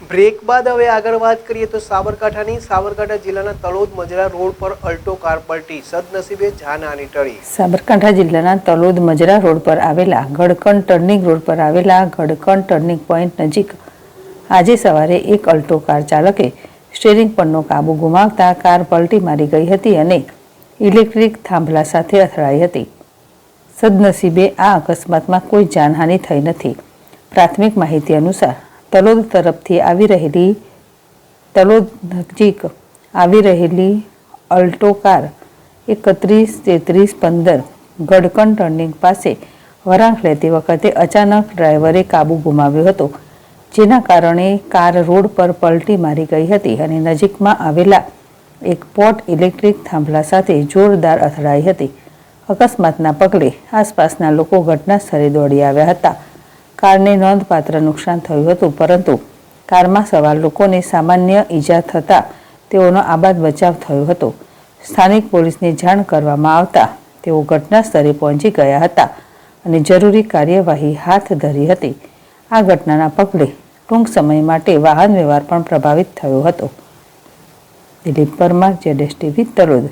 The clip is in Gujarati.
બ્રેક બાદ હવે આગળ વાત કરીએ તો સાબરકાંઠા જિલ્લાના તલોદ મજરા રોડ પર અલ્ટો કાર પલટી, સદનસીબે જાનહાની ટળી। સાબરકાંઠા જિલ્લાના તલોદ મજરા રોડ પર આવેલા ગડકણ ટર્નિંગ પોઈન્ટ નજીક આજે સવારે એક અલ્ટો કાર ચાલકે સ્ટીયરિંગ પરનો કાબુ ગુમાવતા કાર પલટી મારી ગઈ હતી અને ઇલેક્ટ્રિક થાંભલા સાથે અથડાઈ હતી। સદનસીબે આ અકસ્માતમાં કોઈ જાનહાની થઈ નથી। પ્રાથમિક માહિતી અનુસાર તલોદ તરફથી તલોદ નજીક આવી રહેલી અલ્ટો કાર 313315 ગડકણ ટર્નિંગ પાસે વળાંક લેતી વખતે અચાનક ડ્રાઈવરે કાબુ ગુમાવ્યો હતો, જેના કારણે કાર રોડ પર પલટી મારી ગઈ હતી અને નજીકમાં આવેલા એક પોટ ઇલેક્ટ્રિક થાંભલા સાથે જોરદાર અથડાઈ હતી। અકસ્માતના પગલે આસપાસના લોકો ઘટના સ્થળે દોડી આવ્યા હતા। કારને નોંધપાત્ર નુકસાન થયું હતું, પરંતુ કારમાં સવાર લોકોને સામાન્ય ઈજા થતાં તેઓનો આબાદ બચાવ થયો હતો। સ્થાનિક પોલીસને જાણ કરવામાં આવતા તેઓ ઘટના સ્થળે પહોંચી ગયા હતા અને જરૂરી કાર્યવાહી હાથ ધરી હતી। આ ઘટનાના પગલે ટૂંક સમય માટે વાહન વ્યવહાર પણ પ્રભાવિત થયો હતો। દિલીપ પરમાર, ZSTV, તલોદ।